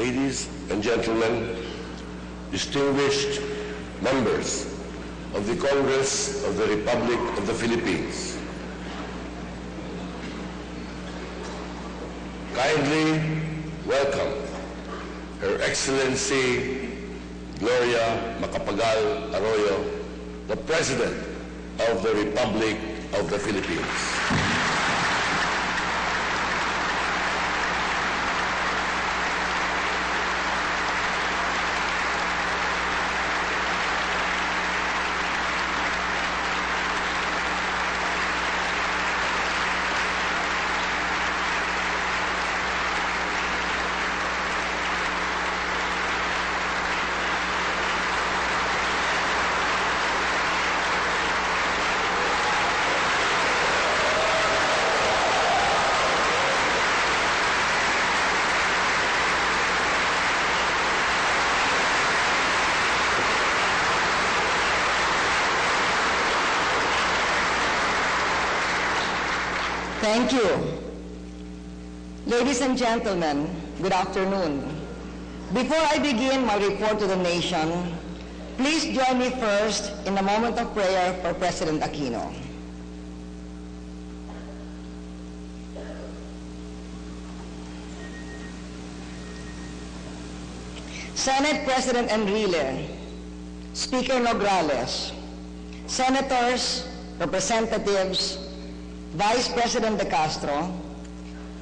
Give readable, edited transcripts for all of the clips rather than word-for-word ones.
ladies and gentlemen, distinguished members of the Congress of the Republic of the Philippines. Kindly welcome Her Excellency Gloria Macapagal Arroyo, the President of the Republic of the Philippines. Thank you. Ladies and gentlemen, good afternoon. Before I begin my report to the nation, please join me first in a moment of prayer for President Aquino. Senate President Enrile, Speaker Nograles, Senators, Representatives, Vice President De Castro,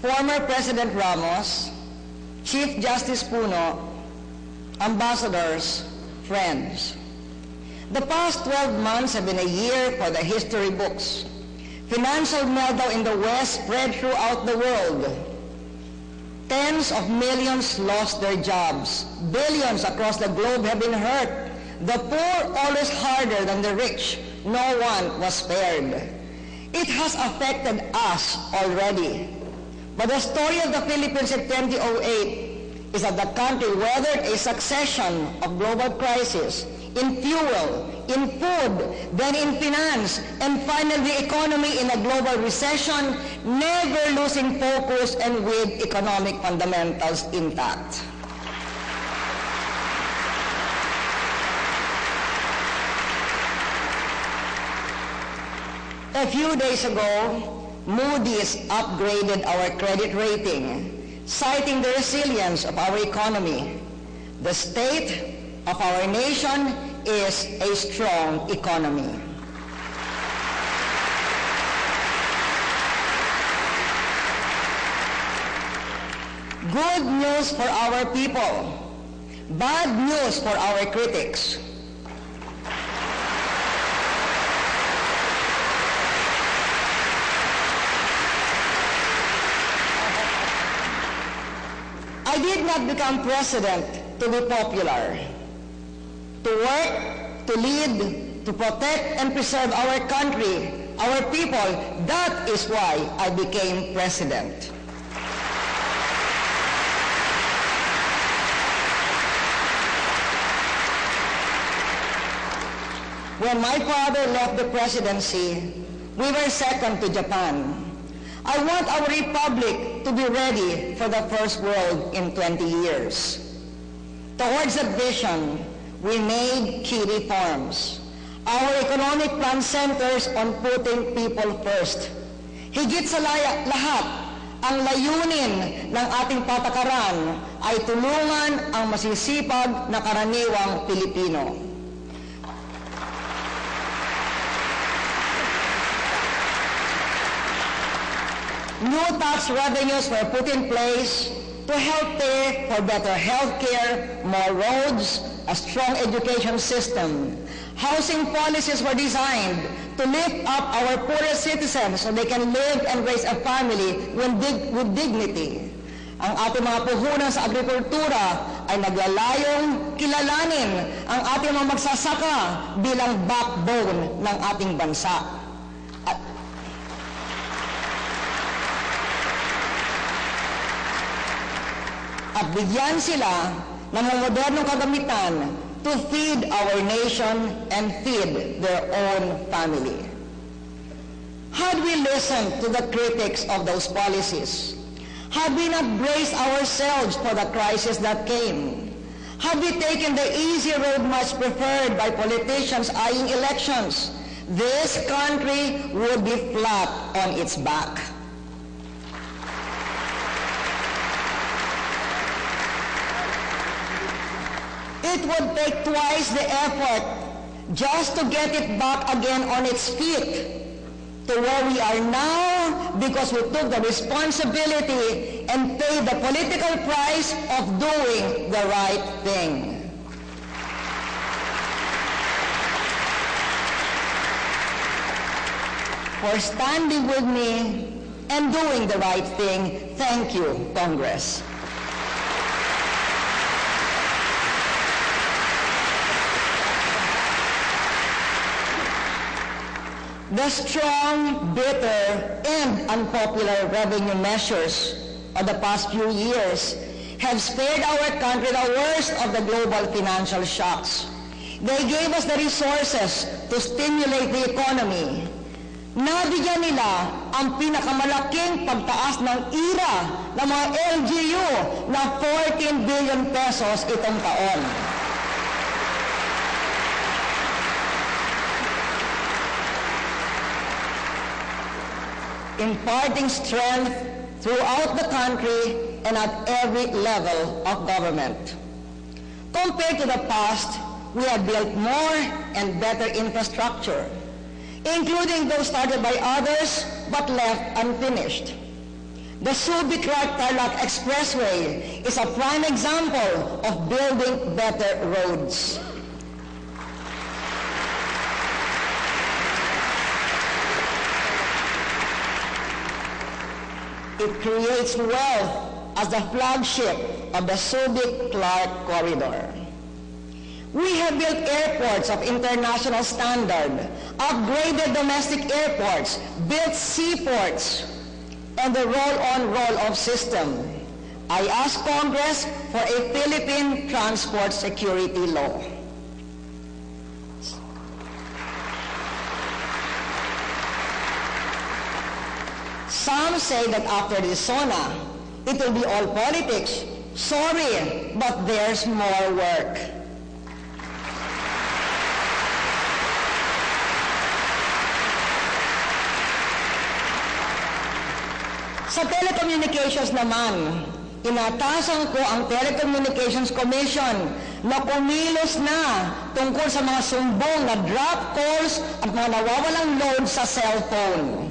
former President Ramos, Chief Justice Puno, ambassadors, friends. The past 12 months have been a year for the history books. Financial meltdown in the West spread throughout the world. Tens of millions lost their jobs. Billions across the globe have been hurt. The poor always harder than the rich. No one was spared. It has affected us already. But the story of the Philippines in 2008 is that the country weathered a succession of global crises in fuel, in food, then in finance, and finally the economy in a global recession, never losing focus and with economic fundamentals intact. A few days ago, Moody's upgraded our credit rating, citing the resilience of our economy. The state of our nation is a strong economy. Good news for our people, bad news for our critics. I did not become president to be popular. To work, to lead, to protect and preserve our country, our people, that is why I became president. When my father left the presidency, we were second to Japan. I want our republic to be ready for the first world in 20 years. Towards that vision, we made key reforms. Our economic plan centers on putting people first. Higit sa lahat, ang layunin ng ating patakaran ay tulungan ang masisipag na karaniwang Pilipino. New tax revenues were put in place to help pay for better health care, more roads, a strong education system. Housing policies were designed to lift up our poorest citizens so they can live and raise a family with dignity. Ang ating mga puhunan sa agrikultura ay naglalayong kilalanin ang ating mga magsasaka bilang backbone ng ating bansa. At bigyan sila ng mga modernong kagamitan to feed our nation and feed their own family. Had we listened to the critics of those policies, Have we not braced ourselves for the crisis that came? Have we taken the easy road much preferred by politicians eyeing elections? This country would be flat on its back. It would take twice the effort just to get it back again on its feet to where we are now, because we took the responsibility and paid the political price of doing the right thing. For standing with me and doing the right thing, thank you, Congress. The strong, bitter, and unpopular revenue measures of the past few years have spared our country the worst of the global financial shocks. They gave us the resources to stimulate the economy. Nabigyan nila ang pinakamalaking pagtaas ng IRA ng mga LGU na 14 billion pesos itong taon. Imparting strength throughout the country and at every level of government. Compared to the past, we have built more and better infrastructure, including those started by others but left unfinished. The Subic-Clark-Tarlac Expressway is a prime example of building better roads. It creates wealth as the flagship of the Subic-Clark Corridor. We have built airports of international standard, upgraded domestic airports, built seaports, and the roll-on, roll-off system. I ask Congress for a Philippine transport security law. Some say that after this SONA, it will be all politics. Sorry, but there's more work. Sa telecommunications naman, inatasan ko ang Telecommunications Commission na kumilos na tungkol sa mga sumbong na drop calls at mga nawawalang load sa cellphone.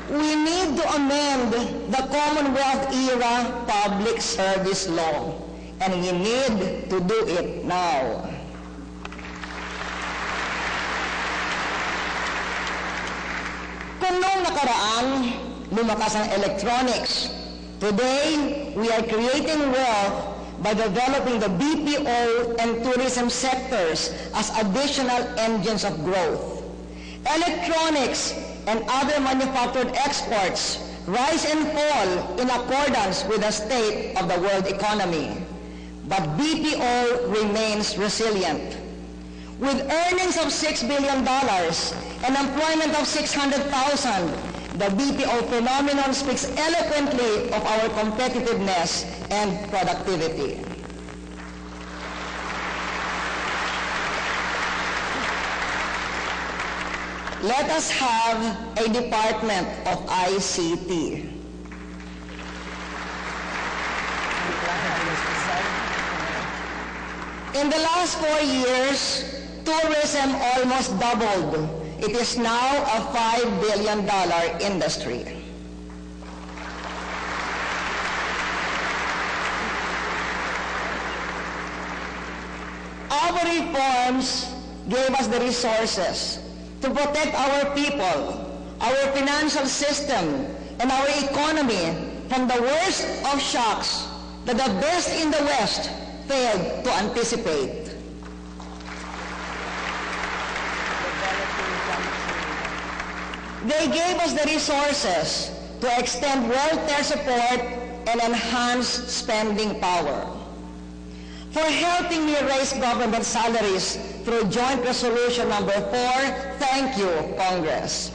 We need to amend the Commonwealth-era Public Service Law, and we need to do it now. Kung noong nakaraan, lumakas ang electronics, today we are creating wealth by developing the BPO and tourism sectors as additional engines of growth. Electronics and other manufactured exports rise and fall in accordance with the state of the world economy. But BPO remains resilient. With earnings of $6 billion and employment of 600,000, the BPO phenomenon speaks eloquently of our competitiveness and productivity. Let us have a Department of ICT. In the last 4 years, tourism almost doubled. It is now a $5 billion industry. Our reforms gave us the resources to protect our people, our financial system, and our economy from the worst of shocks that the best in the West failed to anticipate. They gave us the resources to extend welfare support and enhance spending power. for helping me raise government salaries through Joint Resolution Number 4. Thank you, Congress.